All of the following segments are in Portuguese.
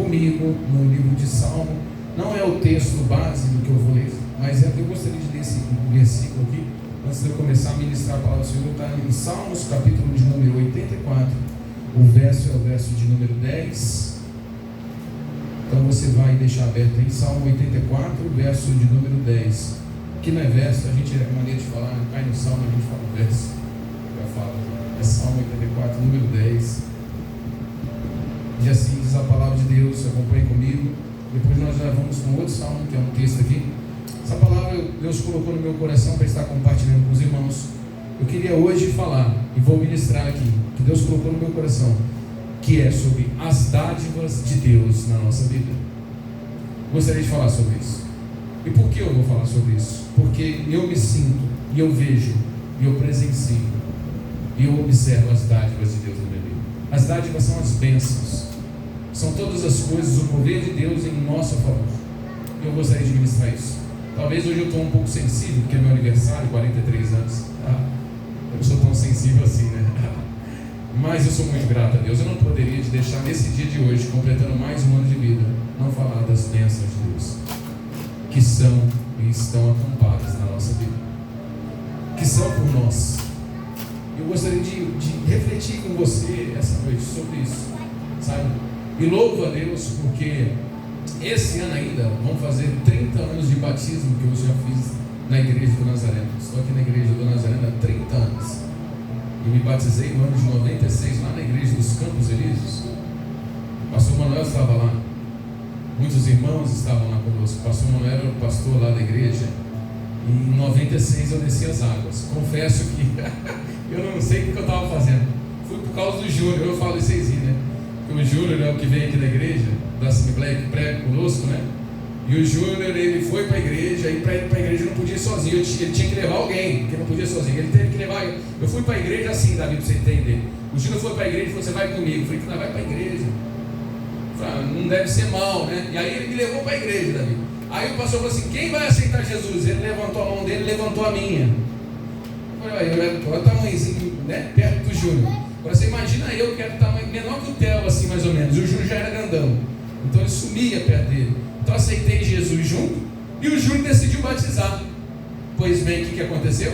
comigo no livro de Salmo. Não é o texto base do que eu vou ler, mas eu gostaria de ler esse versículo aqui, antes de eu começar a ministrar a palavra do Senhor. Está em Salmos, capítulo de número 84, o verso é o verso de número 10. Então você vai deixar aberto em Salmo 84, verso de número 10. Que não é verso, a gente é maneira de falar, cai no Salmo, a gente fala verso. Já fala, é Salmo 84, número 10. E assim diz a palavra de Deus, acompanhe comigo. Depois nós já vamos com outro salmo, que é um texto aqui. Essa palavra Deus colocou no meu coração para estar compartilhando com os irmãos. Eu queria hoje falar, e vou ministrar aqui, que Deus colocou no meu coração, que é sobre as dádivas de Deus na nossa vida. Gostaria de falar sobre isso. E por que eu vou falar sobre isso? Porque eu me sinto, e eu vejo, e eu presencio, e eu observo as dádivas de Deus na minha vida. As dádivas são as bênçãos, são todas as coisas, o poder de Deus em nosso favor. E eu gostaria de ministrar isso. Talvez hoje eu estou um pouco sensível, porque é meu aniversário, 43 anos. Eu não sou tão sensível assim, né? Mas eu sou muito grato a Deus. Eu não poderia deixar nesse dia de hoje, completando mais um ano de vida, não falar das bênçãos de Deus, que são e estão acampadas na nossa vida, que são por nós. Eu gostaria de refletir com você essa noite sobre isso, sabe? E louvo a Deus porque esse ano ainda vão fazer 30 anos de batismo que eu já fiz na igreja do Nazareno. Estou aqui na igreja do Nazareno há 30 anos. E me batizei no ano de 96 lá na igreja dos Campos Elíseos. O pastor Manuel estava lá. Muitos irmãos estavam lá conosco. O pastor Manuel era o pastor lá da igreja. E em 96 eu desci as águas. Confesso que eu não sei o que eu estava fazendo. Fui por causa do Júnior. Eu falo isso aí, né? Porque o Júnior é o que vem aqui da igreja, da Assembleia, que prega conosco, né? E o Júnior, ele foi para a igreja, e para ir para a igreja não podia ir sozinho, ele tinha que levar alguém, porque não podia ir sozinho. Ele teve que levar. Eu fui para a igreja assim, Davi, para você entender. O Júnior foi para a igreja e falou: você vai comigo. Eu falei: não, vai para a igreja. Falei, não deve ser mal, né? E aí ele me levou para a igreja, Davi. Aí o pastor falou assim: quem vai aceitar Jesus? Ele levantou a mão dele, levantou a minha. Eu falei: olha o tamanhozinho, né? Perto do Júnior. Agora você imagina eu que era tamanho menor que o Theo, assim mais ou menos. E o Júnior já era grandão, então ele sumia perto dele. Então aceitei Jesus junto, e o Júnior decidiu batizar. Pois bem, o que aconteceu?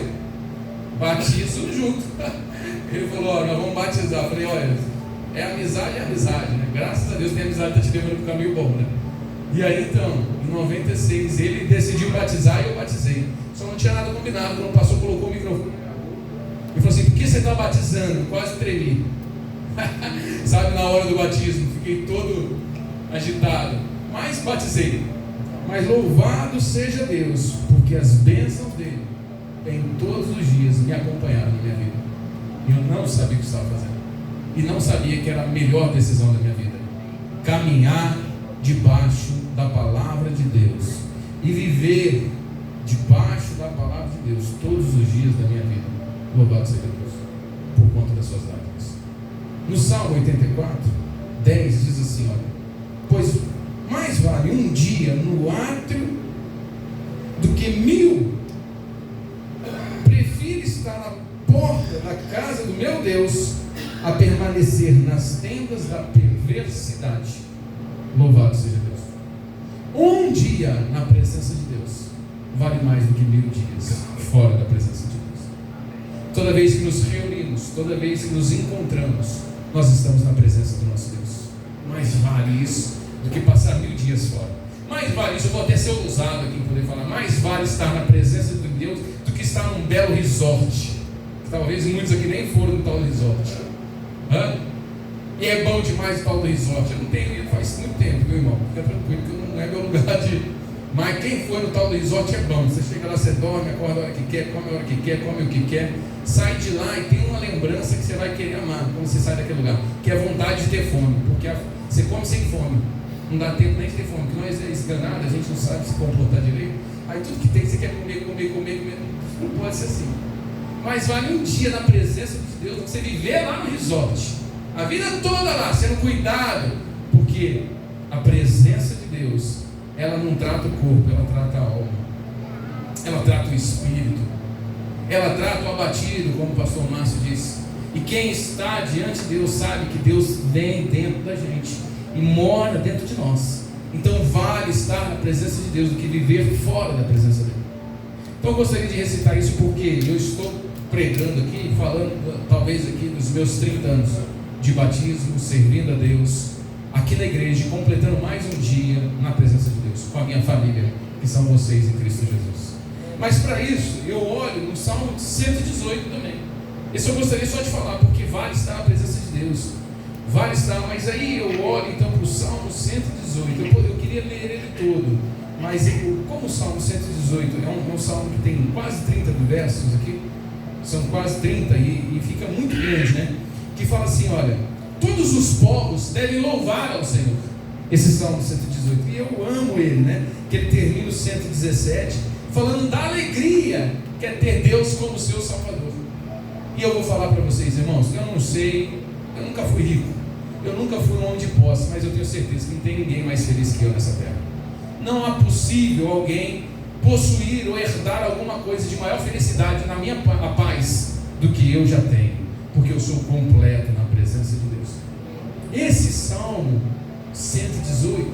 Batismo junto. Ele falou: ó, nós vamos batizar. Eu falei: olha, é amizade, né? Graças a Deus tem amizade, está te levando para o caminho bom, né? E aí então, em 96, ele decidiu batizar e eu batizei. Só não tinha nada combinado. Quando o pastor colocou o microfone, ele falou assim: por que você está batizando? Quase tremi. Sabe, na hora do batismo, fiquei todo agitado. Mas batizei. Mas louvado seja Deus, porque as bênçãos dele em todos os dias me acompanharam na minha vida. E eu não sabia o que estava fazendo. E não sabia que era a melhor decisão da minha vida. Caminhar debaixo da palavra de Deus e viver debaixo da palavra de Deus todos os dias da minha vida. Louvado seja Deus por conta das suas dádivas. No Salmo 84, 10 diz assim: olha, pois mais vale um dia no átrio do que 1000. Prefiro estar na porta da casa do meu Deus a permanecer nas tendas da perversidade. Louvado seja Deus. Um dia na presença de Deus vale mais do que 1000 dias fora da presença de Deus. Toda vez que nos reunimos, toda vez que nos encontramos, nós estamos na presença do nosso Deus. Mais vale isso do que passar 1000 dias fora. Mais vale isso, eu vou até ser ousado aqui em poder falar, mais vale estar na presença de Deus do que estar num belo resort. Talvez muitos aqui nem foram no tal resort. E é bom demais o tal do resort. Eu não tenho ido faz muito tempo, meu irmão. Fica tranquilo que não é meu lugar de... Mas quem foi no tal do resort é bom. Você chega lá, você dorme, acorda a hora que quer, come a hora que quer, come o que quer, sai de lá e tem uma lembrança que você vai querer amar quando você sai daquele lugar, que é a vontade de ter fome, porque você come sem fome, não dá tempo nem de ter fome, porque nós é esganado, a gente não sabe se comportar direito, aí tudo que tem você quer comer, não pode ser assim. Mas vale um dia na presença de Deus, você viver lá no resort, a vida toda lá, sendo cuidado, porque a presença de Deus, ela não trata o corpo, ela trata a alma, ela trata o espírito, ela trata o abatido, como o pastor Márcio disse. E quem está diante de Deus sabe que Deus vem dentro da gente e mora dentro de nós. Então vale estar na presença de Deus do que viver fora da presença dele. Então eu gostaria de recitar isso porque eu estou pregando aqui, falando talvez aqui dos meus 30 anos de batismo, servindo a Deus aqui na igreja, completando mais um dia na presença de Deus, com a minha família, que são vocês em Cristo Jesus. Mas para isso, eu olho no Salmo 118 também. Esse eu gostaria só de falar, porque vale estar na presença de Deus, vale estar, mas aí eu olho então para o Salmo 118, eu queria ler ele todo, mas como o Salmo 118 é um salmo que tem quase 30 versos aqui, são quase 30 e fica muito grande, né? Que fala assim, olha, todos os povos devem louvar ao Senhor. Esse Salmo 118, e eu amo ele, né? Que ele termina o 117 falando da alegria que é ter Deus como seu Salvador. E eu vou falar para vocês, irmãos, eu não sei, eu nunca fui rico, eu nunca fui um homem de posse, mas eu tenho certeza que não tem ninguém mais feliz que eu nessa terra. Não é possível alguém possuir ou herdar alguma coisa de maior felicidade na minha paz do que eu já tenho, porque eu sou completo na presença de Deus. Esse Salmo 118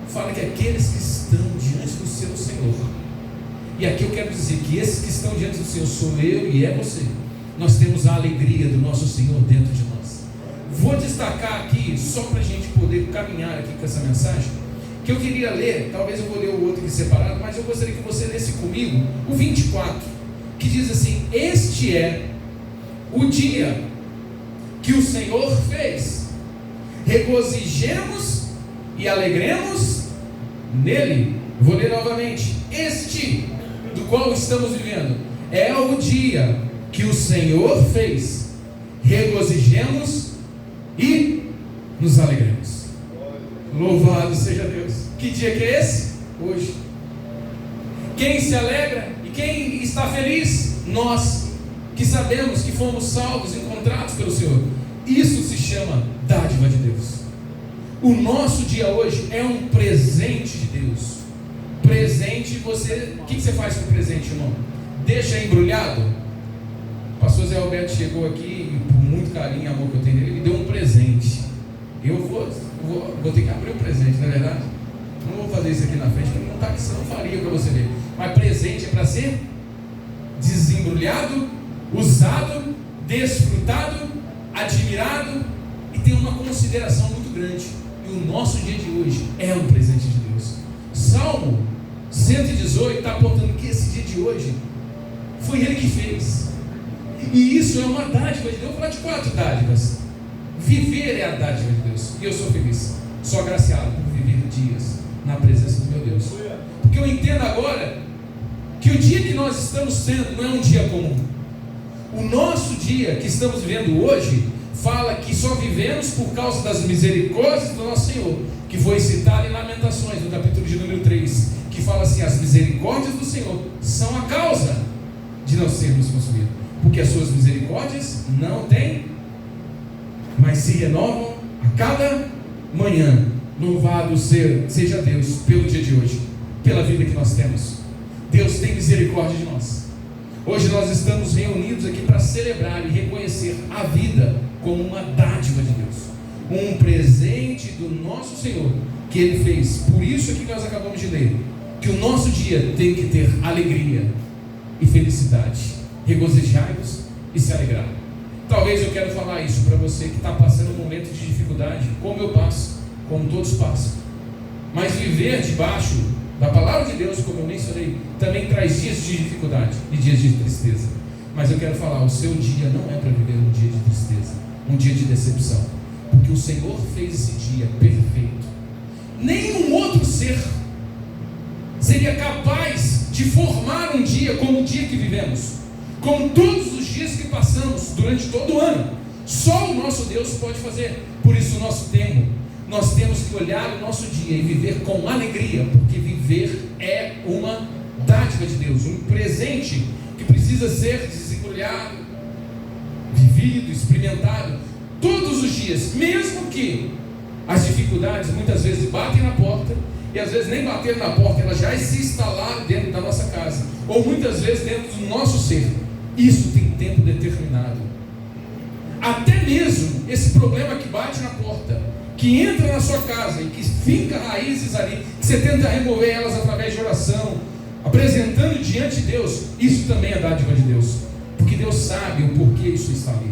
fala que aqueles que estão diante do seu Senhor, e aqui eu quero dizer que esses que estão diante do Senhor sou eu e é você, nós temos a alegria do nosso Senhor dentro de nós. Vou destacar aqui, só para a gente poder caminhar aqui com essa mensagem, que eu queria ler, talvez eu vou ler o outro aqui separado, mas eu gostaria que você lesse comigo o 24, que diz assim: este é o dia que o Senhor fez, regozijemos e alegremos nele. Vou ler novamente: este do qual estamos vivendo é o dia que o Senhor fez, regozijemos e nos alegremos. Louvado seja Deus. Que dia que é esse? Hoje. Quem se alegra e quem está feliz? Nós, que sabemos que fomos salvos, encontrados pelo Senhor. Isso se chama dádiva de Deus. O nosso dia hoje é um presente de Deus. Presente, você, o que você faz com o presente, irmão? Deixa embrulhado? O pastor Zé Alberto chegou aqui e, por muito carinho e amor que eu tenho nele, ele me deu um presente. Eu vou ter que abrir o presente, não é verdade? Não vou fazer isso aqui na frente, porque não está aqui, senão eu faria para você ver. Mas presente é para ser desembrulhado, usado, desfrutado, admirado e tem uma consideração muito grande. E o nosso dia de hoje é um presente de Deus. Salmo 118 está apontando que esse dia de hoje foi Ele que fez. E isso é uma dádiva de Deus. Eu vou falar de 4 dádivas. Viver é a dádiva de Deus. E eu sou feliz, sou agraciado por viver dias na presença do meu Deus. Porque eu entendo agora que o dia que nós estamos tendo não é um dia comum. O nosso dia que estamos vivendo hoje fala que só vivemos por causa das misericórdias do nosso Senhor, que foi citado em Lamentações, no capítulo de número 3, que fala assim: as misericórdias do Senhor são a causa de não sermos consumidos, porque as suas misericórdias não têm, mas se renovam a cada manhã. Louvado seja Deus pelo dia de hoje, pela vida que nós temos. Deus tem misericórdia de nós. Hoje nós estamos reunidos aqui para celebrar e reconhecer a vida como uma dádiva de Deus, um presente do nosso Senhor que Ele fez. Por isso é que nós acabamos de ler que o nosso dia tem que ter alegria e felicidade. Regozijai-vos e se alegrar. Talvez eu quero falar isso para você que está passando um momento de dificuldade, como eu passo, como todos passam. Mas viver debaixo da palavra de Deus, como eu mencionei, também traz dias de dificuldade e dias de tristeza. Mas eu quero falar, o seu dia não é para viver um dia de tristeza, um dia de decepção, porque o Senhor fez esse dia perfeito. Nenhum outro ser seria capaz de formar um dia como o dia que vivemos, como todos os dias que passamos durante todo o ano. Só o nosso Deus pode fazer. Por isso nós temos que olhar o nosso dia e viver com alegria, porque viver é uma dádiva de Deus, um presente que precisa ser desembrulhado, vivido, experimentado todos os dias, mesmo que as dificuldades muitas vezes batem na porta, e às vezes nem bateram na porta, elas já se instalaram dentro da nossa casa, ou muitas vezes dentro do nosso ser. Isso tem tempo determinado. Até mesmo esse problema que bate na porta, que que entra na sua casa e que finca raízes ali, que você tenta remover elas através de oração, apresentando diante de Deus, isso também é dádiva de Deus, porque Deus sabe o porquê isso está ali,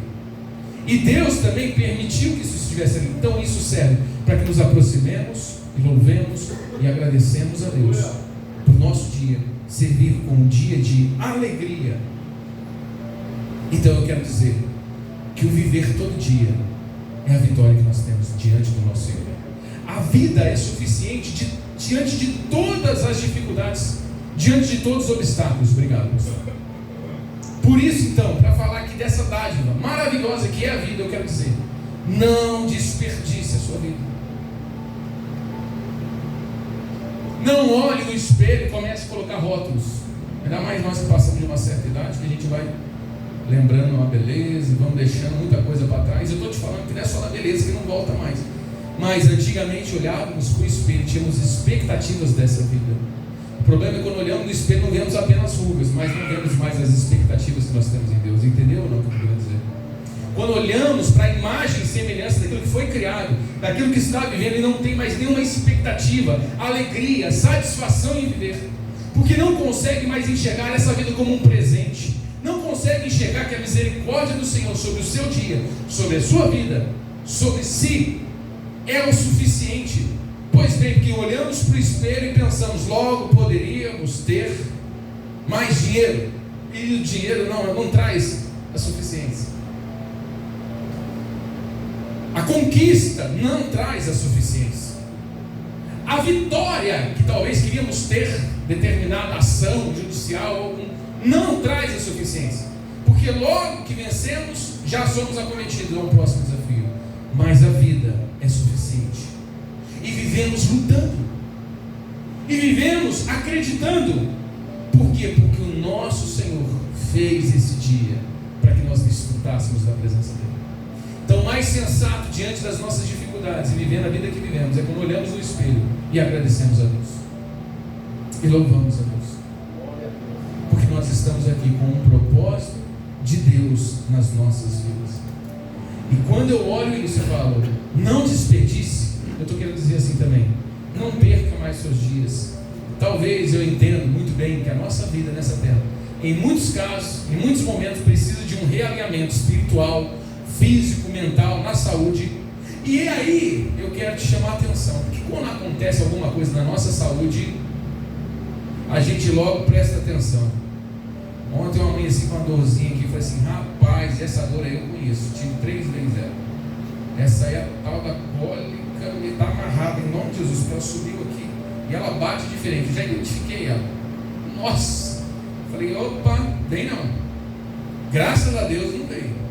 e Deus também permitiu que isso estivesse ali. Então isso serve para que nos aproximemos e louvemos e agradecemos a Deus por nosso dia servir como um dia de alegria. Então eu quero dizer que o viver todo dia é a vitória que nós temos diante do nosso Senhor. A vida é suficiente diante de todas as dificuldades, diante de todos os obstáculos. Obrigado, pastor. Por isso, então, para falar aqui dessa dádiva maravilhosa que é a vida, eu quero dizer: não desperdice a sua vida. Não olhe no espelho e comece a colocar rótulos. Ainda mais nós que passamos de uma certa idade, que a gente vai lembrando uma beleza e vamos deixando muita coisa para trás. Eu estou te falando que não é só na beleza que não volta mais. Mas antigamente olhávamos para o espelho, tínhamos expectativas dessa vida. O problema é quando olhamos no espelho não vemos apenas rugas, mas não vemos mais as expectativas que nós temos em Deus. Entendeu ou não o que eu quero dizer? Quando olhamos para a imagem e semelhança daquilo que foi criado, daquilo que está vivendo, e não tem mais nenhuma expectativa, alegria, satisfação em viver, porque não consegue mais enxergar essa vida como um presente, não consegue enxergar que a misericórdia do Senhor sobre o seu dia, sobre a sua vida, sobre si, é o suficiente. Pois bem, porque olhamos para o espelho e pensamos, logo poderíamos ter mais dinheiro, e o dinheiro não traz a suficiência. A conquista não traz a suficiência. A vitória que talvez queríamos ter, determinada ação judicial, não traz a suficiência, porque logo que vencemos, já somos acometidos a um próximo desafio. Mas a vida é suficiente, e vivemos lutando, e vivemos acreditando. Por quê? Porque o nosso Senhor fez esse dia para que nós desfrutássemos da presença dele. Então, mais sensato diante das nossas dificuldades e vivendo a vida que vivemos é quando olhamos no espelho e agradecemos a Deus e louvamos a Deus, porque nós estamos aqui com um propósito de Deus nas nossas vidas. E quando eu olho isso e falo, não desperdice, eu estou querendo dizer assim também, não perca mais seus dias. Talvez eu entenda muito bem que a nossa vida nessa terra, em muitos casos, em muitos momentos, precisa de um realinhamento espiritual, físico, mental, na saúde. E aí eu quero te chamar a atenção, porque quando acontece alguma coisa na nossa saúde, a gente logo presta atenção. Ontem eu amanheci com uma dorzinha aqui e falei assim, rapaz, essa dor aí eu conheço, tive 3 vezes ela. Essa aí é a tal da cólica, ele está amarrada em nome de Jesus, porque ela subiu aqui e ela bate diferente. Eu já identifiquei ela. Nossa! Falei, opa, vem não. Graças a Deus não veio.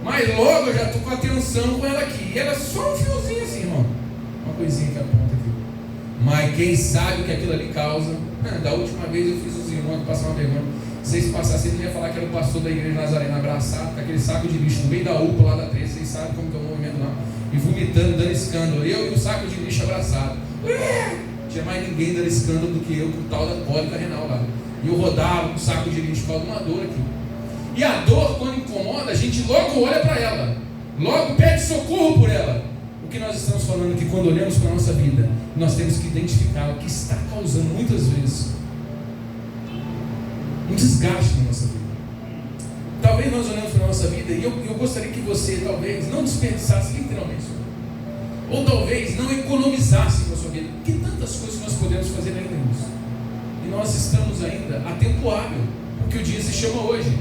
Mas logo eu já estou com atenção com ela aqui. E ela é só um fiozinho assim, irmão. Uma coisinha que aponta aqui. Mas quem sabe o que aquilo ali causa. Da última vez eu fiz os irmãos passar uma vergonha. Se vocês passassem, ele ia falar que era o pastor da igreja Nazarena abraçado, com aquele saco de lixo no meio da UPA lá da 13. Vocês sabem como que é o movimento lá. E vomitando, dando escândalo. Eu e o saco de lixo abraçado. Não tinha mais ninguém dando escândalo do que eu com o tal da cólica renal lá. E eu rodava com o saco de lixo por causa de uma dor aqui. E a dor, quando incomoda, a gente logo olha para ela, logo pede socorro por ela. O que nós estamos falando aqui, quando olhamos para a nossa vida, nós temos que identificar o que está causando muitas vezes um desgaste na nossa vida. Talvez nós olhamos para a nossa vida e eu gostaria que você talvez não desperdiçasse literalmente, ou talvez não economizasse com a sua vida, porque tantas coisas nós podemos fazer ainda nisso, e nós estamos ainda a tempo hábil, porque o dia se chama hoje.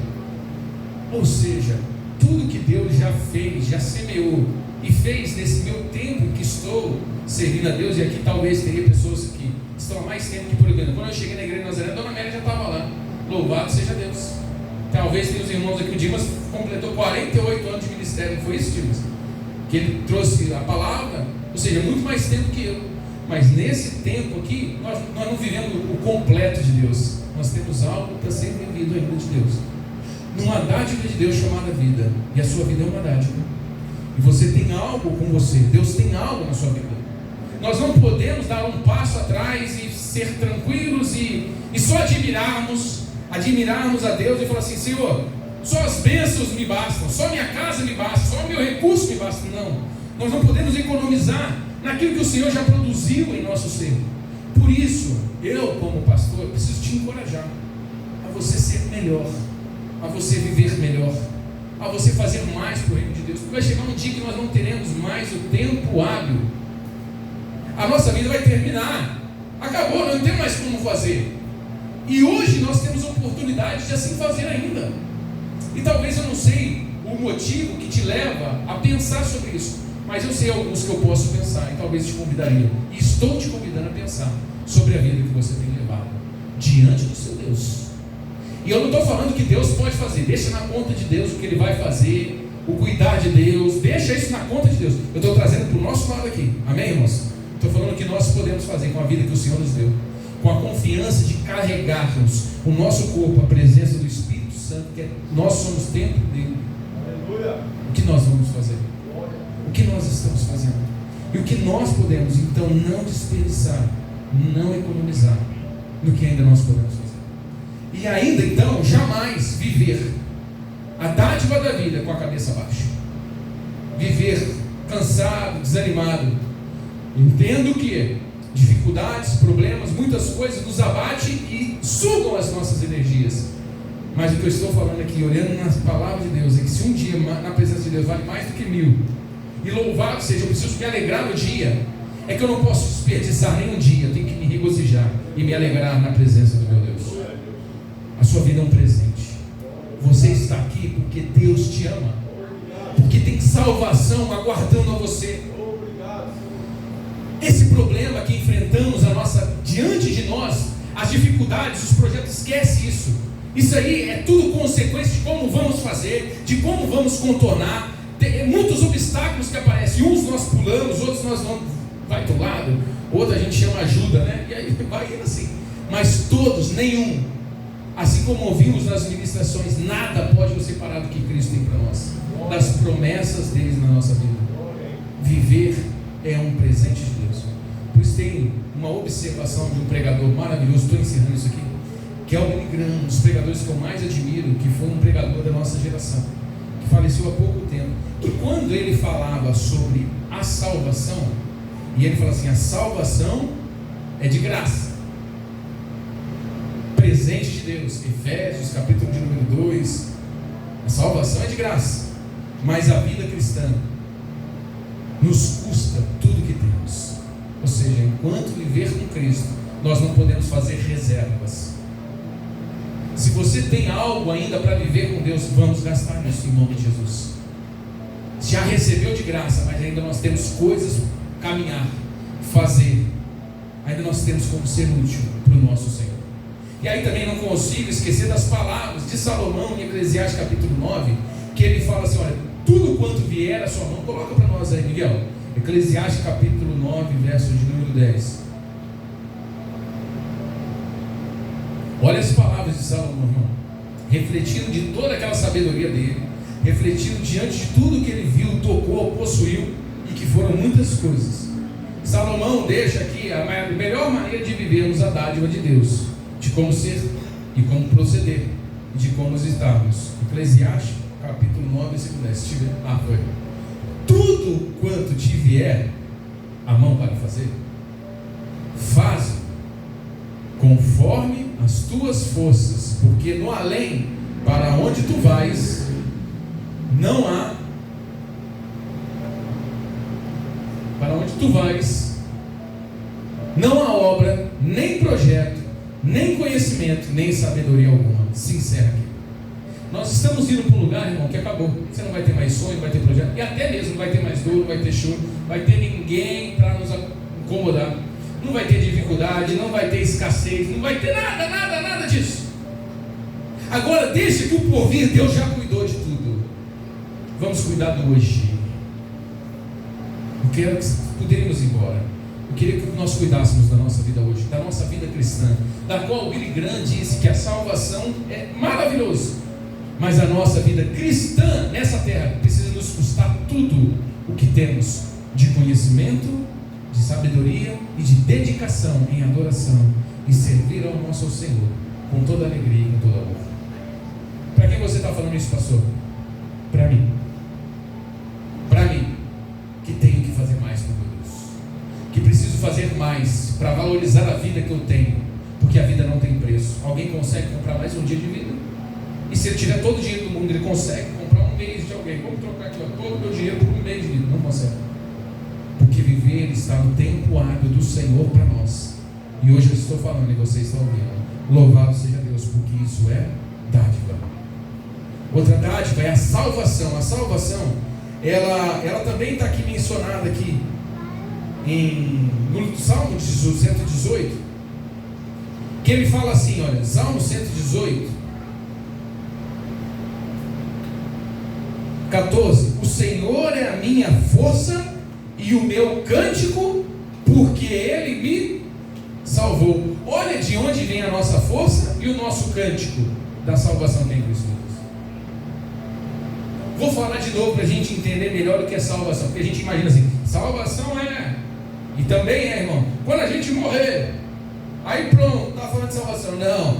Ou seja, tudo que Deus já fez, já semeou e fez nesse meu tempo que estou servindo a Deus, e aqui talvez teria pessoas que estão há mais tempo que por exemplo. Quando eu cheguei na igreja de Nazaré, a Dona Amélia já estava lá. Louvado seja Deus. Talvez tenha os irmãos aqui, o Dimas completou 48 anos de ministério, não foi isso, Dimas? Que ele trouxe a palavra, ou seja, muito mais tempo que eu. Mas nesse tempo aqui, nós não vivemos o completo de Deus. Nós temos algo para ser vivido ainda de Deus. Numa dádiva de Deus chamada vida. E a sua vida é uma dádiva. E você tem algo com você. Deus tem algo na sua vida. Nós não podemos dar um passo atrás e ser tranquilos e só admirarmos a Deus e falar assim, Senhor, só as bênçãos me bastam, só minha casa me basta, só meu recurso me basta. Não. Nós não podemos economizar naquilo que o Senhor já produziu em nosso ser. Por isso, eu como pastor preciso te encorajar a você ser melhor, a você viver melhor, a você fazer mais para o reino de Deus. Porque vai chegar um dia que nós não teremos mais o tempo hábil. A nossa vida vai terminar. Acabou, não tem mais como fazer. E hoje nós temos oportunidade de assim fazer ainda. E talvez eu não sei o motivo que te leva a pensar sobre isso, mas eu sei alguns que eu posso pensar e talvez te convidaria. E estou te convidando a pensar sobre a vida que você tem levado diante do seu Deus. E eu não estou falando que Deus pode fazer. Deixa na conta de Deus o que Ele vai fazer, o cuidar de Deus. Deixa isso na conta de Deus. Eu estou trazendo para o nosso lado aqui. Amém, irmãos? Estou falando o que nós podemos fazer com a vida que o Senhor nos deu, com a confiança de carregarmos o nosso corpo, a presença do Espírito Santo, que nós somos templo dele. Aleluia. O que nós vamos fazer? O que nós estamos fazendo? E o que nós podemos, então, não desperdiçar, não economizar no que ainda nós podemos fazer. E ainda, então, jamais viver a dádiva da vida com a cabeça baixa. Viver cansado, desanimado. Entendo que dificuldades, problemas, muitas coisas nos abatem e sugam as nossas energias. Mas o que eu estou falando aqui, olhando na palavra de Deus, é que se um dia na presença de Deus vale mais do que 1000, e louvado seja, eu preciso me alegrar no dia, é que eu não posso desperdiçar nenhum dia, eu tenho que me regozijar e me alegrar na presença do meu Deus. A sua vida é um presente. Você está aqui porque Deus te ama, porque tem salvação aguardando a você. Esse problema que enfrentamos diante de nós, as dificuldades, os projetos, esquece isso. Isso aí é tudo consequência de como vamos fazer, de como vamos contornar. Tem muitos obstáculos que aparecem. Uns nós pulamos, outros nós vamos, vai para o lado, outro a gente chama ajuda, né? E aí vai indo assim. Mas todos, nenhum, assim como ouvimos nas ministrações, nada pode nos separar do que Cristo tem para nós, das promessas deles na nossa vida. Viver é um presente de Deus. Por isso tem uma observação de um pregador maravilhoso, estou encerrando isso aqui, que é o Billy Graham, um dos pregadores que eu mais admiro, que foi um pregador da nossa geração, que faleceu há pouco tempo, que quando ele falava sobre a salvação, e ele fala assim, a salvação é de graça, presente de Deus, Efésios capítulo de número 2, a salvação é de graça, mas a vida cristã nos custa tudo que temos. Ou seja, enquanto viver com Cristo, nós não podemos fazer reservas. Se você tem algo ainda para viver com Deus, vamos gastar nisso em nome de Jesus. Já recebeu de graça, mas ainda nós temos coisas para caminhar, fazer. Ainda nós temos como ser útil para o nosso Senhor. E aí também não consigo esquecer das palavras de Salomão em Eclesiastes capítulo 9, que ele fala assim, olha, tudo quanto vier a sua mão, coloca para nós aí, Miguel. Eclesiastes capítulo 9, verso de número 10. Olha as palavras de Salomão, irmão, refletindo de toda aquela sabedoria dele, refletindo diante de tudo que ele viu, tocou, possuiu, e que foram muitas coisas. Salomão deixa aqui a melhor maneira de vivermos a dádiva de Deus, de como ser e como proceder, e de como estarmos. Eclesiastes capítulo 9, versículo 10. Se tiver, foi. Tudo quanto te vier a mão para fazer, faz conforme as tuas forças, porque no além, para onde tu vais, não há. Para onde tu vais, não há obra, nem projeto, nem conhecimento, nem sabedoria alguma. Se encerra aqui. Nós estamos indo para um lugar, irmão, que acabou. Você não vai ter mais sonho, não vai ter projeto, e até mesmo não vai ter mais dor, não vai ter choro, vai ter ninguém para nos incomodar. Não vai ter dificuldade, não vai ter escassez, não vai ter nada disso. Agora deixa que o porvir, Deus já cuidou de tudo. Vamos cuidar do hoje. Eu quero que poderíamos ir embora. Eu queria que nós cuidássemos da nossa vida hoje, da nossa vida cristã, da qual o Billy Graham disse que a salvação é maravilhosa, mas a nossa vida cristã nessa terra precisa nos custar tudo o que temos de conhecimento, de sabedoria e de dedicação em adoração e servir ao nosso Senhor com toda alegria e com toda honra. Para quem você está falando isso, pastor? Para mim, que tem fazer mais para valorizar a vida que eu tenho, porque a vida não tem preço. Alguém consegue comprar mais um dia de vida? E se ele tiver todo o dinheiro do mundo, ele consegue comprar um mês de alguém? Vamos trocar aqui, ó, todo o meu dinheiro por um mês de vida. Não consegue. Porque viver está no tempo hábil do Senhor para nós. E hoje eu estou falando e você está ouvindo. Louvado seja Deus, porque isso é dádiva. Outra dádiva é a salvação. A salvação, ela também está aqui mencionada aqui no Salmo 118, que ele fala assim, olha, Salmo 118, 14: o Senhor é a minha força e o meu cântico, porque Ele me salvou. Olha de onde vem a nossa força e o nosso cântico da salvação que é em Cristo Jesus. Vou falar de novo para a gente entender melhor o que é salvação, porque a gente imagina assim, salvação é, e também é, irmão, quando a gente morrer, aí pronto, está falando de salvação. Não,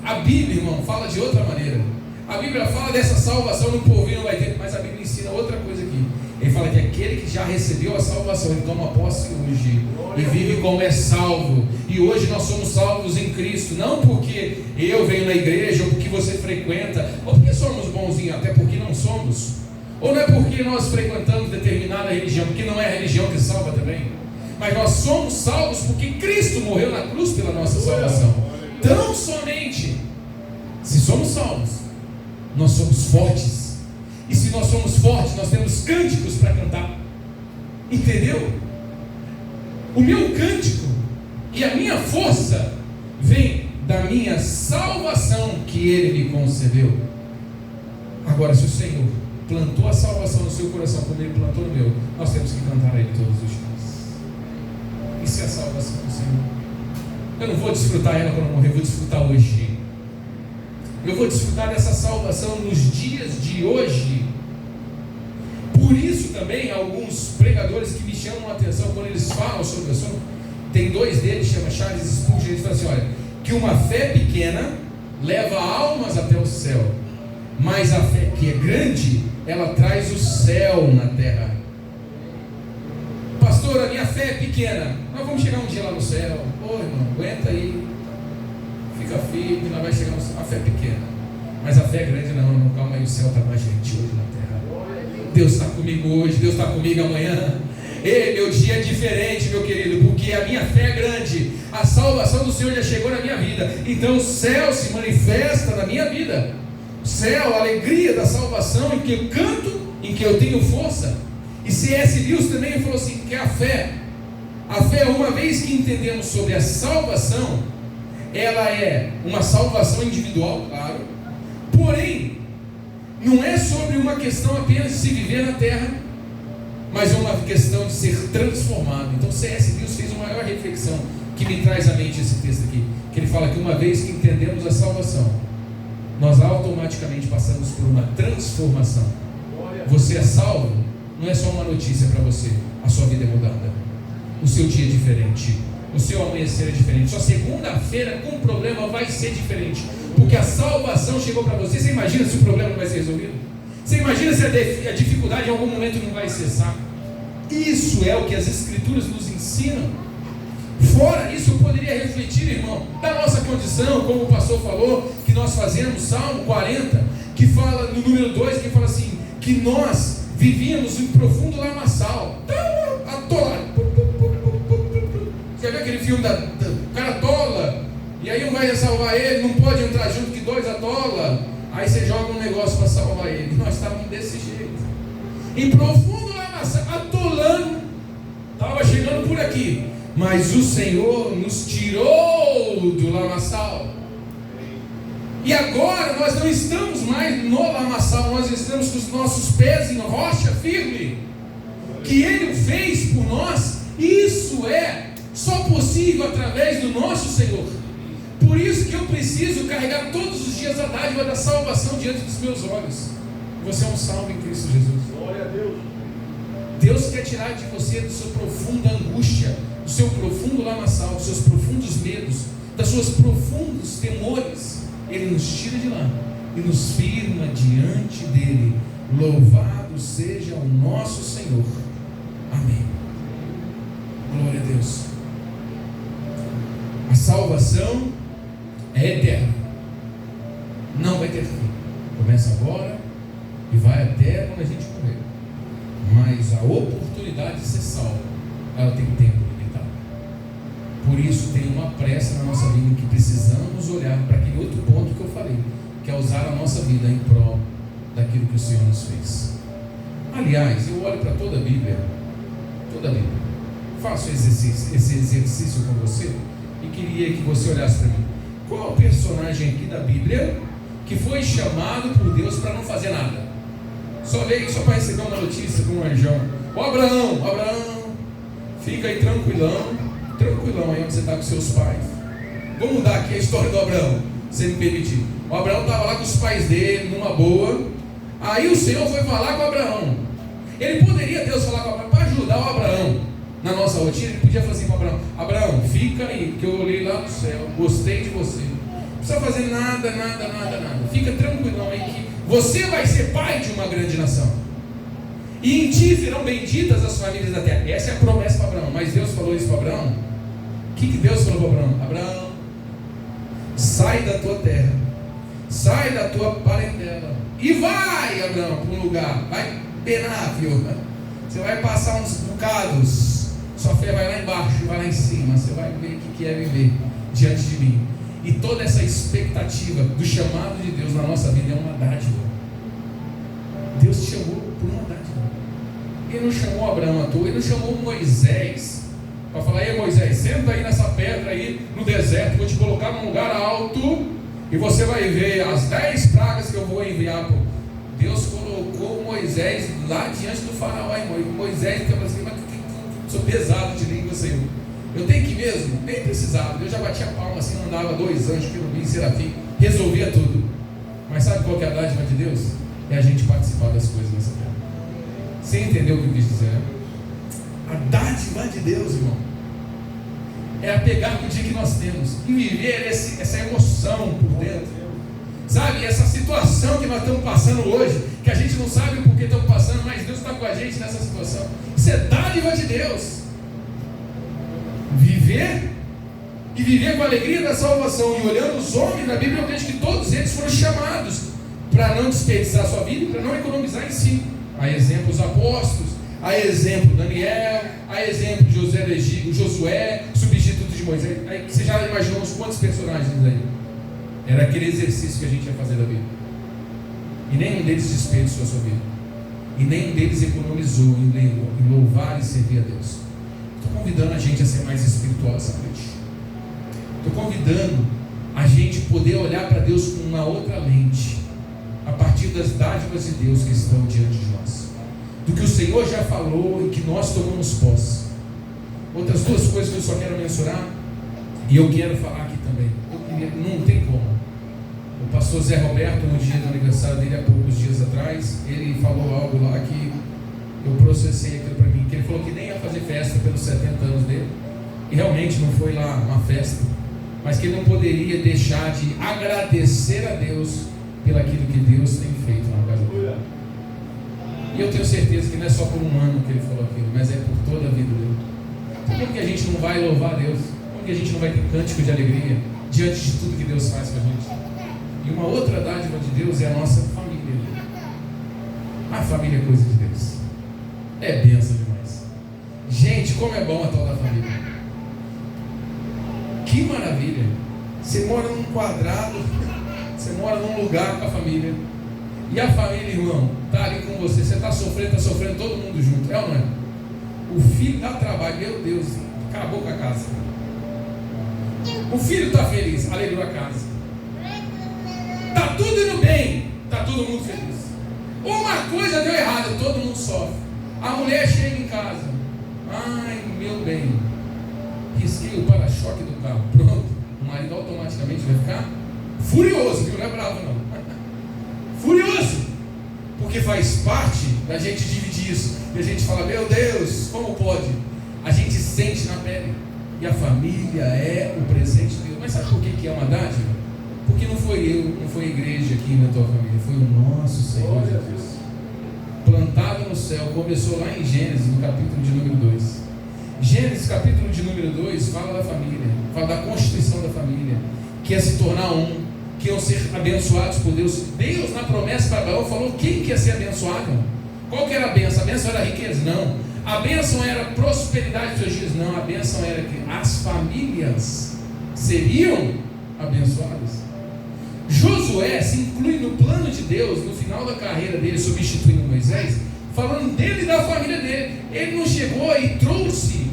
a Bíblia, irmão, fala de outra maneira. A Bíblia fala dessa salvação no povinho não vai ter, mas a Bíblia ensina outra coisa aqui. Ele fala que aquele que já recebeu a salvação, ele toma posse hoje e vive como é salvo. E hoje nós somos salvos em Cristo, não porque eu venho na igreja, ou porque você frequenta, ou porque somos bonzinhos, até porque não somos. Ou não é porque nós frequentamos determinada religião, porque não é a religião que salva também. Mas nós somos salvos porque Cristo morreu na cruz pela nossa salvação. Tão somente, se somos salvos, nós somos fortes. E se nós somos fortes, nós temos cânticos para cantar. Entendeu? O meu cântico e a minha força vem da minha salvação que Ele me concedeu. Agora, se o Senhor plantou a salvação no seu coração como Ele plantou no meu, nós temos que cantar a Ele todos os dias. Isso é a salvação do Senhor. Eu não vou desfrutar ela quando eu morrer, eu vou desfrutar hoje. Eu vou desfrutar dessa salvação nos dias de hoje. Por isso também alguns pregadores que me chamam a atenção quando eles falam sobre o assunto, tem dois deles, chama Charles Spurgeon, eles falam assim, olha, que uma fé pequena leva almas até o céu, mas a fé que é grande, ela traz o céu na terra. Pastor, a minha fé é pequena, nós vamos chegar um dia lá no céu. Ô irmão, aguenta aí, fica firme, nós vamos chegar no céu. A fé é pequena, mas a fé é grande. Não, calma aí, o céu está com a gente hoje na terra. Deus está comigo hoje, Deus está comigo amanhã. Ei, meu dia é diferente, meu querido, porque a minha fé é grande. A salvação do Senhor já chegou na minha vida, então o céu se manifesta na minha vida. O céu, a alegria da salvação, em que eu canto, em que eu tenho força. E C.S. Lewis também falou assim, que a fé, uma vez que entendemos sobre a salvação, ela é uma salvação individual, claro, porém, não é sobre uma questão apenas de se viver na terra, mas é uma questão de ser transformado. Então C.S. Lewis fez uma maior reflexão, que me traz à mente esse texto aqui, que ele fala que uma vez que entendemos a salvação, nós automaticamente passamos por uma transformação. Você é salvo, não é só uma notícia para você, a sua vida é mudada, o seu dia é diferente, o seu amanhecer é diferente, sua segunda-feira com problema vai ser diferente, porque a salvação chegou para você. Você imagina se o problema não vai ser resolvido? Você imagina se a dificuldade em algum momento não vai cessar? Isso é o que as Escrituras nos ensinam. Fora isso, eu poderia refletir, irmão, da nossa condição, como o pastor falou, que nós fazemos, Salmo 40, que fala no número 2, que fala assim, que nós vivíamos em profundo lamaçal, atolado. Você viu aquele filme o cara atola, e aí um vai salvar ele, não pode entrar junto que dois atola, aí você joga um negócio para salvar ele. Nós estávamos desse jeito, em profundo lamaçal, atolando, estava chegando por aqui, mas o Senhor nos tirou do lamaçal. E agora nós não estamos mais no lamaçal, nós estamos com os nossos pés em rocha firme, que Ele fez por nós. Isso é só possível através do nosso Senhor. Por isso que eu preciso carregar todos os dias a dádiva da salvação diante dos meus olhos. Você é um salvo em Cristo Jesus. Glória a Deus. Deus quer tirar de você da sua profunda angústia, do seu profundo lamaçal, dos seus profundos medos, das suas profundos temores. Ele nos tira de lá e nos firma diante dele. Louvado seja o nosso Senhor. Amém. Glória a Deus. A salvação é eterna, não vai ter fim. Começa agora e vai até quando a gente morrer. Mas a oportunidade de ser salvo, ela tem tempo limitado. Por isso tem uma pressa na nossa vida, em que precisamos olhar para aquele outro ponto que eu falei, que é usar a nossa vida em prol daquilo que o Senhor nos fez. Aliás, eu olho para toda a Bíblia, faço esse exercício com você e queria que você olhasse para mim. Qual é o personagem aqui da Bíblia que foi chamado por Deus para não fazer nada? Só veio só para receber uma notícia com um anjão. O Abraão, fica aí tranquilão aí onde você está com seus pais. Vamos mudar aqui a história do Abraão, se me permitir. O Abraão estava lá com os pais dele, numa boa. Aí o Senhor foi falar com o Abraão. Ele poderia, Deus, falar com o Abraão para ajudar o Abraão na nossa rotina. Ele podia falar assim para o Abraão: Abraão, fica aí, que eu olhei lá no céu, gostei de você. Não precisa fazer nada. Fica tranquilão aí que você vai ser pai de uma grande nação. E em ti serão benditas as famílias da terra. Essa é a promessa para Abraão. Mas Deus falou isso para Abraão. O que Deus falou para Abraão? Abraão, sai da tua terra, sai da tua parentela e vai, Abraão, para um lugar. Vai penar, filho. Você vai passar uns bocados. Sua fé vai lá embaixo, vai lá em cima. Você vai ver o que é viver diante de mim. E toda essa expectativa do chamado de Deus na nossa vida é uma dádiva. Deus te chamou por uma dádiva. Ele não chamou Abraão à toa. Ele não chamou Moisés para falar: ei, Moisés, senta aí nessa pedra aí no deserto, vou te colocar num lugar alto e você vai ver as 10 pragas que eu vou enviar. Deus colocou Moisés lá diante do faraó. Moisés ficava assim: mas sou pesado de língua, Senhor. Eu tenho que ir mesmo? Nem precisava. Eu já batia a palma assim, mandava 2 anjos, querubim, serafim, resolvia tudo. Mas sabe qual que é a dádiva de Deus? É a gente participar das coisas nessa terra. Você entendeu o que eu quis dizer, né? A dádiva de Deus, irmão, é apegar com o dia que nós temos e viver essa emoção por dentro. Sabe, essa situação que nós estamos passando hoje, que a gente não sabe o porquê estamos passando, mas Deus está com a gente nessa situação. Isso é dádiva de Deus. Viver com a alegria da salvação. E olhando os homens da Bíblia, eu vejo que todos eles foram chamados para não desperdiçar a sua vida, para não economizar em si. Há exemplo os apóstolos, há exemplo Daniel, há exemplo Josué, substituto de Moisés. Aí você já imaginou uns quantos personagens aí? Era aquele exercício que a gente ia fazer da Bíblia. E nenhum deles desperdiçou a sua vida. E nenhum deles economizou em louvar e servir a Deus. Estou convidando a gente a ser mais espiritual essa noite. Estou convidando a gente poder olhar para Deus com uma outra lente, a partir das dádivas de Deus que estão diante de nós, do que o Senhor já falou e que nós tomamos posse. Outras 2 coisas que eu só quero mencionar, e eu quero falar aqui também. Não tem como. O pastor Zé Roberto, no dia do aniversário dele, há poucos dias atrás, ele falou algo lá que eu processei aquilo para mim, que ele falou que nem ia fazer festa pelos 70 anos dele, e realmente não foi lá uma festa, mas que ele não poderia deixar de agradecer a Deus pelo aquilo que Deus tem feito na casa dele. E eu tenho certeza que não é só por um ano que ele falou aquilo, mas é por toda a vida dele. Então, como que a gente não vai louvar a Deus? Como que a gente não vai ter cântico de alegria diante de tudo que Deus faz com a gente? E uma outra dádiva de Deus é a nossa família. A família é coisa de Deus. É bênção demais. Gente, como é bom a tal da família. Que maravilha. Você mora num quadrado, você mora num lugar com a família. E a família, irmão, está ali com você. Você está sofrendo todo mundo junto. É ou não é? O filho dá trabalho, meu Deus, acabou com a casa. O filho está feliz, aleluia, a casa. Está tudo indo bem, está todo mundo feliz. Uma coisa deu errado, todo mundo sofre. A mulher chega em casa, ai meu bem, risquei o para-choque do carro, pronto. O marido automaticamente vai ficar furioso, viu? Não é bravo não. Furioso, porque faz parte da gente dividir isso. E a gente fala, meu Deus, como pode? A gente sente na pele. E a família é o presente de Deus. Mas sabe por que é uma dádiva? Porque não foi eu, não foi a igreja aqui na tua família, foi o nosso Senhor Jesus. Plantado no céu, começou lá em Gênesis, no capítulo de número 2. Gênesis, capítulo de número 2, fala da família. fala da constituição da família, que ia se tornar um, que iam ser abençoados por Deus. Deus, na promessa para Abraão, falou quem que ia ser abençoado. Qual que era a bênção? A bênção era a riqueza? Não. A bênção era a prosperidade dos seus dias? Não. A bênção era que as famílias seriam abençoadas. Josué se inclui no plano de Deus, no final da carreira dele, substituindo Moisés, falando dele e da família dele. Ele não chegou e trouxe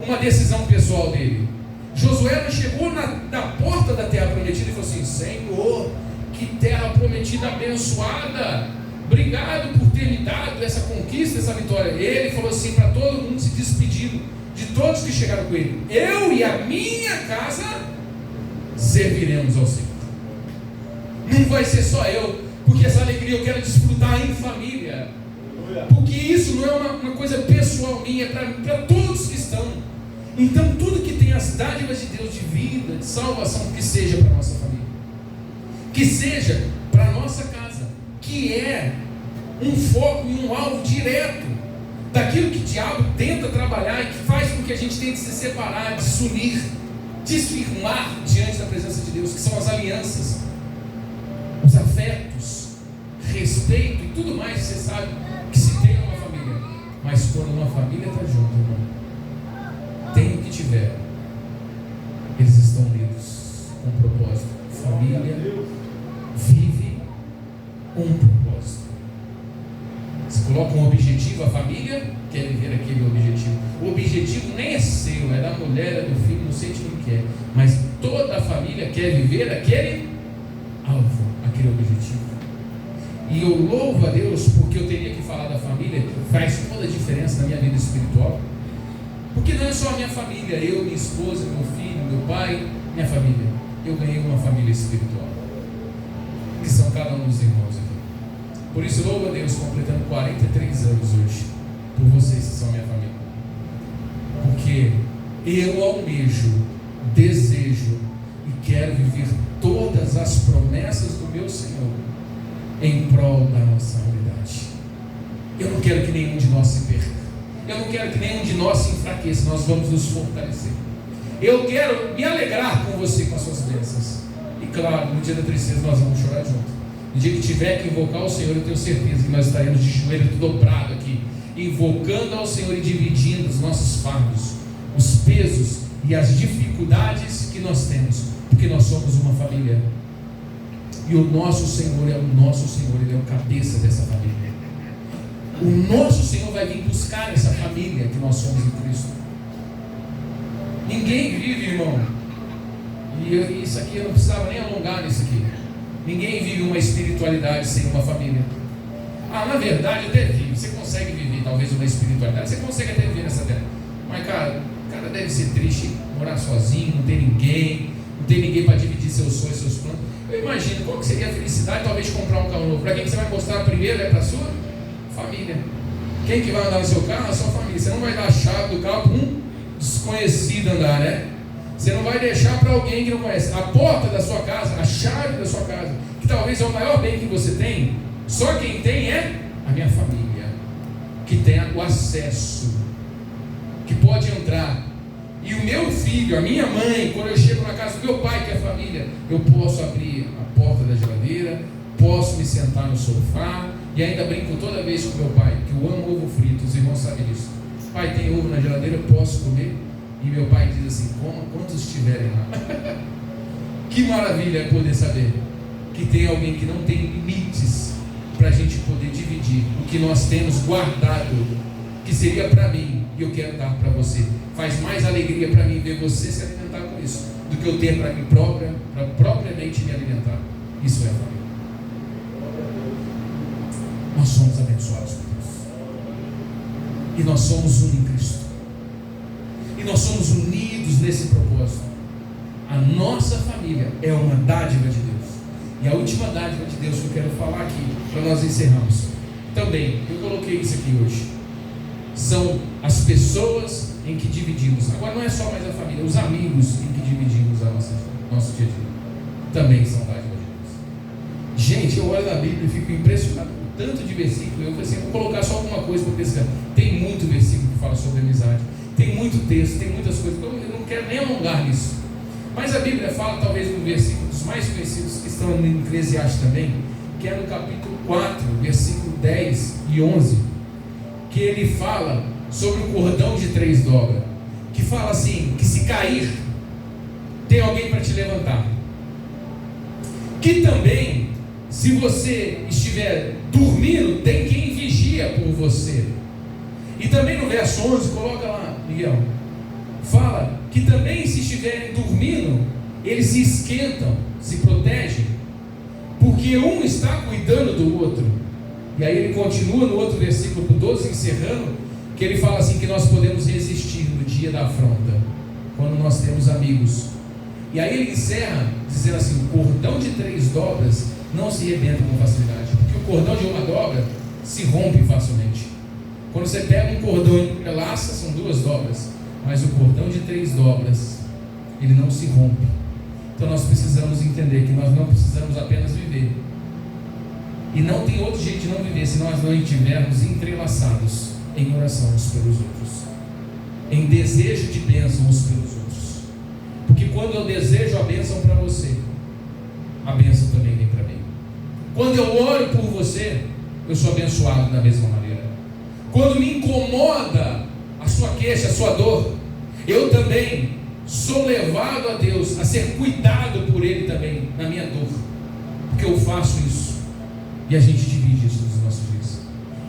uma decisão pessoal dele. Josué não chegou na porta da terra prometida e falou assim: Senhor, que terra prometida abençoada, obrigado por ter me dado essa conquista, essa vitória. Ele falou assim para todo mundo, se despedindo de todos que chegaram com ele: eu e a minha casa serviremos ao Senhor. Não vai ser só eu, porque essa alegria eu quero desfrutar em família, porque isso não é uma coisa pessoal minha, é para todos que estão. Então tudo que tem as dádivas de Deus, de vida, de salvação, que seja para a nossa família, que seja para a nossa casa, que é um foco e um alvo direto daquilo que o diabo tenta trabalhar e que faz com que a gente tente se separar, desunir, desfirmar diante da presença de Deus, que são as alianças, os afetos, respeito e tudo mais. Você sabe que se tem uma família, mas quando uma família está junto, irmão, tem o que tiver, eles estão unidos com um propósito. Família vive um propósito. Você coloca um objetivo, a família quer viver aquele objetivo. O objetivo nem é seu, é da mulher, é do filho, não sei de quem quer, mas toda a família quer viver aquele alvo, aquele objetivo. E eu louvo a Deus porque eu teria que falar da família, que faz toda a diferença na minha vida espiritual. Porque não é só a minha família, eu, minha esposa, meu filho, meu pai, minha família. Eu ganhei uma família espiritual, que são cada um dos irmãos aqui. Por isso louvo a Deus, completando 43 anos hoje, por vocês que são minha família. Porque eu almejo, desejo e quero viver todas as promessas do meu Senhor em prol da nossa unidade. Eu não quero que nenhum de nós se perca. Eu não quero que nenhum de nós se enfraqueça. Nós vamos nos fortalecer. Eu quero me alegrar com você, com as suas bênçãos. E claro, no dia da tristeza nós vamos chorar junto. No dia que tiver que invocar o Senhor, eu tenho certeza que nós estaremos de joelho dobrado aqui, invocando ao Senhor e dividindo os nossos fardos, os pesos e as dificuldades que nós temos, porque nós somos uma família. E o nosso Senhor é o nosso Senhor, Ele é o cabeça dessa família. O nosso Senhor vai vir buscar essa família que nós somos em Cristo. Ninguém vive, irmão, e isso aqui eu não precisava nem alongar nisso aqui. Ninguém vive uma espiritualidade sem uma família. Na verdade até vive, você consegue viver talvez uma espiritualidade, você consegue até viver nessa terra. Mas cara deve ser triste morar sozinho, não ter ninguém para dividir seus sonhos, seus planos. Eu imagino qual que seria a felicidade, talvez comprar um carro novo. Para quem você vai mostrar primeiro é para a sua família. Quem que vai andar no seu carro? A sua família. Você não vai dar a chave do carro para um desconhecido andar, né? Você não vai deixar para alguém que não conhece. A porta da sua casa, a chave da sua casa, que talvez é o maior bem que você tem, só quem tem é a minha família, que tem o acesso, que pode entrar. E o meu filho, a minha mãe, quando eu chego na casa do meu pai, que é a família, eu posso abrir a porta da geladeira, posso me sentar no sofá, e ainda brinco toda vez com meu pai, que eu amo ovo frito, os irmãos sabem disso. Pai, tem ovo na geladeira, eu posso comer? E meu pai diz assim: coma quantos estiverem lá. Que maravilha é poder saber que tem alguém que não tem limites para a gente poder dividir o que nós temos guardado, que seria para mim, e eu quero dar para você. Faz mais alegria para mim ver você se alimentar com isso, do que eu ter para mim própria, para propriamente me alimentar. Isso é a família. Nós somos abençoados por Deus, e nós somos um em Cristo, e nós somos unidos nesse propósito. A nossa família é uma dádiva de Deus. E a última dádiva de Deus que eu quero falar aqui, para nós encerrarmos, também, eu coloquei isso aqui hoje, são as pessoas em que dividimos. Agora não é só mais a família, os amigos em que dividimos nosso dia a dia, também são dádiva de Deus. Gente, eu olho na Bíblia e fico impressionado com tanto de versículo. Eu falei assim, vou colocar só alguma coisa para pesquisar. Tem muito versículo que fala sobre amizade, tem muito texto, tem muitas coisas, então eu não quero nem alongar nisso. Mas a Bíblia fala, talvez no versículo dos mais conhecidos, que estão em Eclesiastes também, que é no capítulo 4, versículo 10 e 11, que ele fala sobre o cordão de 3 dobras, que fala assim, que se cair, tem alguém para te levantar. Que também, se você estiver dormindo, tem quem vigia por você. E também no verso 11, coloca lá, Miguel, fala que também se estiverem dormindo, eles se esquentam, se protegem, porque um está cuidando do outro. E aí ele continua no outro versículo 12, encerrando, que ele fala assim, que nós podemos resistir no dia da afronta, quando nós temos amigos. E aí ele encerra dizendo assim, o cordão de 3 dobras não se rebenta com facilidade, porque o cordão de 1 dobra se rompe facilmente. Quando você pega um cordão e entrelaça, são 2 dobras, mas o cordão de 3 dobras, ele não se rompe. Então nós precisamos entender que nós não precisamos apenas viver, e não tem outro jeito de não viver se nós não estivermos entrelaçados em oração uns pelos outros, em desejo de bênção uns pelos outros. Porque quando eu desejo a bênção para você, a bênção também vem para mim. Quando eu oro por você, eu sou abençoado da mesma maneira. Quando me incomoda a sua queixa, a sua dor, eu também sou levado a Deus, a ser cuidado por Ele também na minha dor, porque eu faço isso, e a gente divide isso nos nossos dias.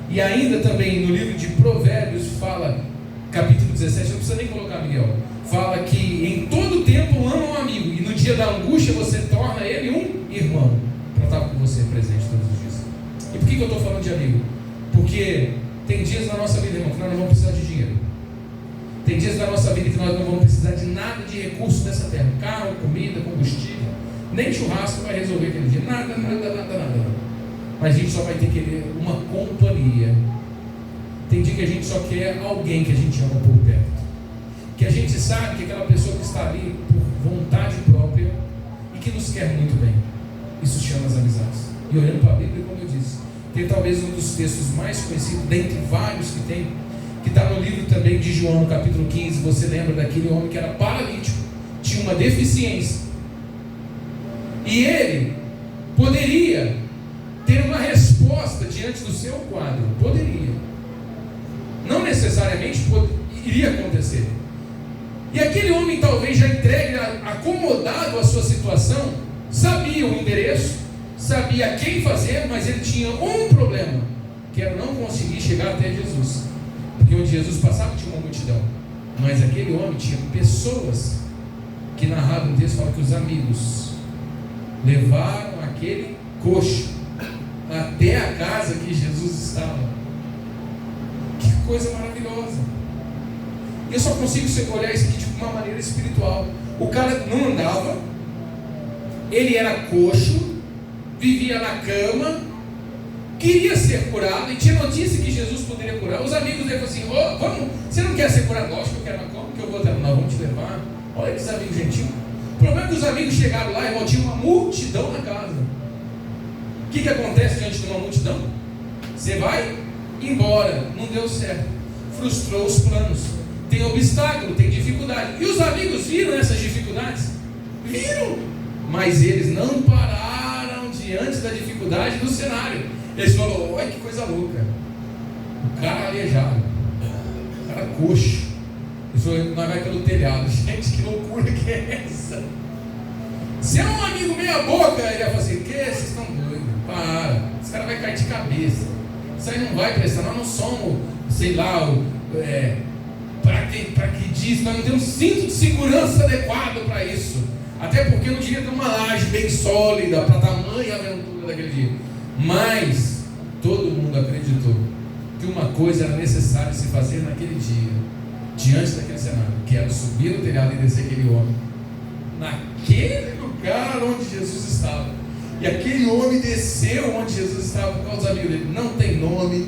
E ainda também no livro de Provérbios fala, capítulo 17, não precisa nem colocar, Miguel, fala que em todo tempo ama um amigo, e no dia da angústia você torna ele um irmão, para estar com você presente todos os dias. E por que eu estou falando de amigo? Porque tem dias na nossa vida, irmão, que nós não vamos precisar de dinheiro. Tem dias na nossa vida que nós não vamos precisar de nada de recursos dessa terra, carro, comida, combustível, nem churrasco vai resolver aquele dia, nada. Mas a gente só vai ter que querer uma companhia. Tem dia que a gente só quer alguém que a gente ama por perto, que a gente sabe que aquela pessoa que está ali por vontade própria e que nos quer muito bem. Isso chama as amizades. E olhando para a Bíblia, como eu disse, tem talvez um dos textos mais conhecidos, dentre vários que tem, que está no livro também de João, no capítulo 15. Você lembra daquele homem que era paralítico, tinha uma deficiência, e ele poderia ter uma resposta diante do seu quadro, poderia, não necessariamente iria acontecer. E aquele homem, talvez já entregue, acomodado à sua situação, sabia o endereço, sabia quem fazer, mas ele tinha um problema, que era não conseguir chegar até Jesus, porque onde Jesus passava tinha uma multidão. Mas aquele homem tinha pessoas que narravam o texto, fala que os amigos levaram aquele coxo até a casa que Jesus estava. Que coisa maravilhosa! Eu só consigo olhar isso aqui de uma maneira espiritual. O cara não andava, ele era coxo, vivia na cama, queria ser curado e tinha notícia que Jesus poderia curar. Os amigos dele falaram assim: vamos, você não quer ser curado? Lógico que eu quero, mas como que eu vou ter? Nós vamos te levar. Olha esses amigos gentis. O problema é que os amigos chegaram lá e tinha uma multidão na casa. O que acontece diante de uma multidão? Você vai embora, não deu certo, frustrou os planos, tem obstáculo, tem dificuldade. E os amigos viram essas dificuldades? Viram, mas eles não pararam diante da dificuldade do cenário. Eles falaram: olha que coisa louca, o cara aleijado, o cara coxo, ele falou: nós vai pelo telhado. Gente, que loucura que é essa? Se é um amigo meia boca, ele vai falar assim: que? Vocês estão doidos, para, esse cara vai cair de cabeça, isso aí não vai prestar, nós não somos, sei lá, para que diz, nós não temos cinto de segurança adequado para isso, até porque não devia ter uma laje bem sólida para tamanha aventura daquele dia. Mas todo mundo acreditou que uma coisa era necessária se fazer naquele dia, diante daquele cenário, que era subir no telhado e descer aquele homem naquele lugar onde Jesus estava. E aquele homem desceu onde Jesus estava por causa dos amigos dele. Não tem nome,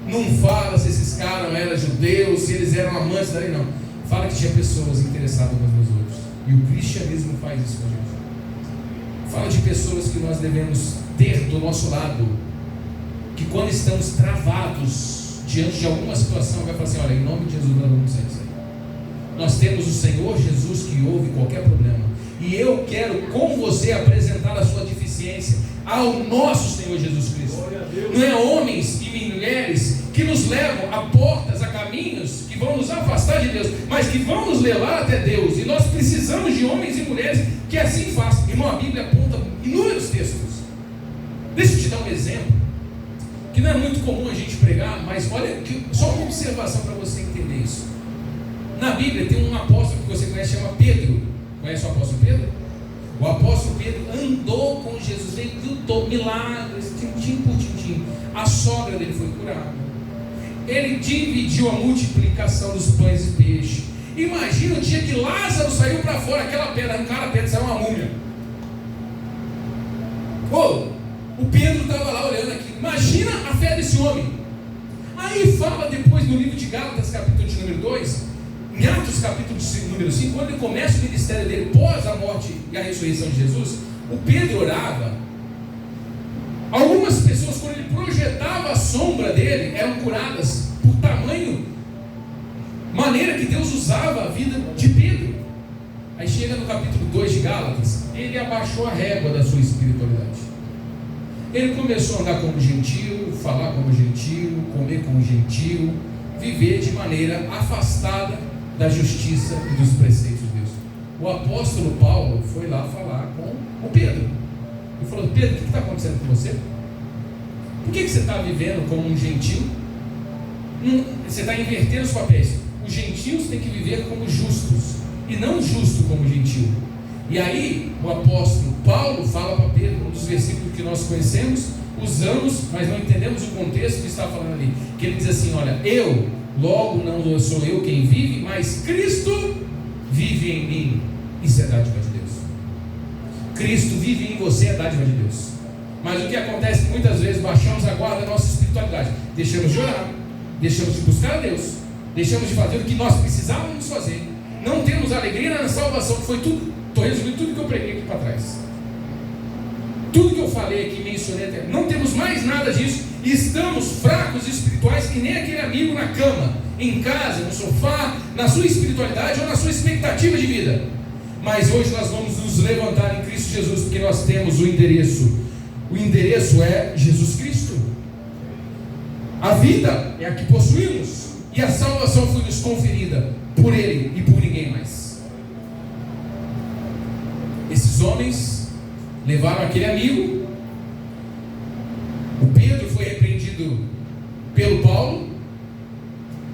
não fala se esses caras eram judeus, se eles eram amantes dali, não. Fala que tinha pessoas interessadas uns nos outros. E o cristianismo faz isso com a gente. Fala de pessoas que nós devemos ter do nosso lado, que quando estamos travados diante de alguma situação, vai falar assim: olha, em nome de Jesus nós vamos sair disso aí. Nós temos o Senhor Jesus que ouve qualquer problema, e E eu quero com você apresentar a sua deficiência ao nosso Senhor Jesus Cristo. Não é homens e mulheres que nos levam a portas, a caminhos que vão nos afastar de Deus, mas que vão nos levar até Deus. E nós precisamos de homens e mulheres que assim façam. Irmão, a Bíblia aponta inúmeros textos. Deixa eu te dar um exemplo, que não é muito comum a gente pregar, mas olha, só uma observação para você entender isso. Na Bíblia tem um apóstolo que você conhece, chama Pedro. Conhece o apóstolo Pedro? O apóstolo Pedro andou com Jesus, ele lutou milagres, tintim por tintim. A sogra dele foi curada. Ele dividiu a multiplicação dos pães e peixes. Imagina o dia que Lázaro saiu para fora, aquela pedra, arrancaram a pedra, saiu uma múmia. O Pedro estava lá olhando aqui. Imagina a fé desse homem. Aí fala depois no livro de Gálatas, capítulo de número 2, em Atos, capítulo de número 5, quando ele começa o ministério dele pós a morte e a ressurreição de Jesus, o Pedro orava. Algumas pessoas, quando ele projetava a sombra dele, eram curadas por tamanho, maneira que Deus usava a vida de Pedro. Aí chega no capítulo 2 de Gálatas, ele abaixou a régua da sua espiritualidade. Ele começou a andar como gentil, falar como gentil, comer como gentil, viver de maneira afastada da justiça e dos preceitos de Deus. O apóstolo Paulo foi lá falar com o Pedro. Ele falou: Pedro, o que está acontecendo com você? Por que você está vivendo como um gentil? Você está invertendo os papéis. Os gentios têm que viver como justos e não justo como gentil. E aí o apóstolo Paulo fala para Pedro, um dos versículos que nós conhecemos, usamos, mas não entendemos o contexto que está falando ali, que ele diz assim: olha, logo não sou eu quem vive, mas Cristo vive em mim. Isso é dádiva de Deus. Cristo vive em você, é dádiva de Deus. Mas o que acontece é que muitas vezes baixamos a guarda da nossa espiritualidade, deixamos de orar, deixamos de buscar a Deus, deixamos de fazer o que nós precisávamos fazer, não temos alegria na salvação, que foi tudo. Estou resumindo tudo que eu preguei aqui para trás. Tudo que eu falei aqui, mencionei até. Não temos mais nada disso. E estamos fracos espirituais, que nem aquele amigo na cama, em casa, no sofá, na sua espiritualidade ou na sua expectativa de vida. Mas hoje nós vamos nos levantar em Cristo Jesus, porque nós temos o endereço. O endereço é Jesus Cristo. A vida é a que possuímos, e a salvação foi nos conferida por Ele e por ninguém mais. Esses homens levaram aquele amigo. O Pedro foi repreendido pelo Paulo,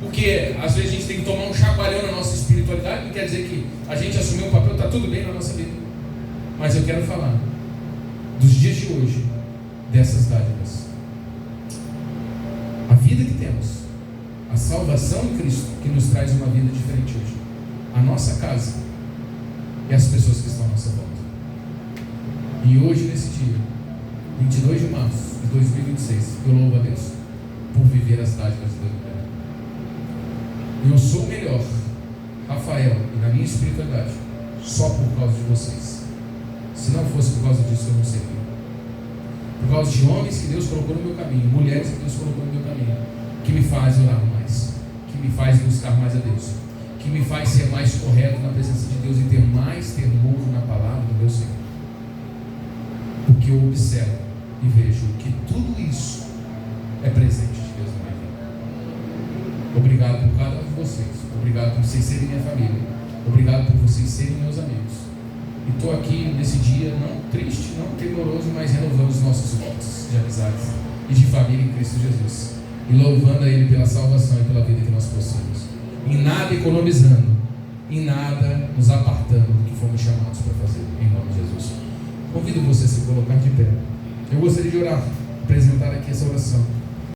porque às vezes a gente tem que tomar um chacoalhão na nossa espiritualidade. Não quer dizer que a gente assumiu um papel, está tudo bem na nossa vida. Mas eu quero falar dos dias de hoje, dessas dádivas. A vida que temos, a salvação em Cristo, que nos traz uma vida diferente hoje. A nossa casa e as pessoas que estão à nossa volta. E hoje, nesse dia, 22 de março de 2026, eu louvo a Deus por viver as dádivas de Deus. Eu sou melhor, Rafael, e na minha espiritualidade, só por causa de vocês. Se não fosse por causa disso, eu não seria. Por causa de homens que Deus colocou no meu caminho, mulheres que Deus colocou no meu caminho, que me faz orar mais, que me faz buscar mais a Deus, que me faz ser mais correto na presença de Deus e ter mais temor na palavra do meu Senhor. Porque eu observo e vejo que tudo isso é presente de Deus na minha vida. Obrigado por cada um de vocês. Obrigado por vocês serem minha família. Obrigado por vocês serem meus amigos. E estou aqui nesse dia, não triste, não temoroso, mas renovando os nossos votos de amizades e de família em Cristo Jesus. E louvando a Ele pela salvação e pela vida que nós possuímos. Em nada economizando, em nada nos apartando do que fomos chamados para fazer. Em nome de Jesus. Convido você a se colocar de pé. Eu gostaria de orar, apresentar aqui essa oração.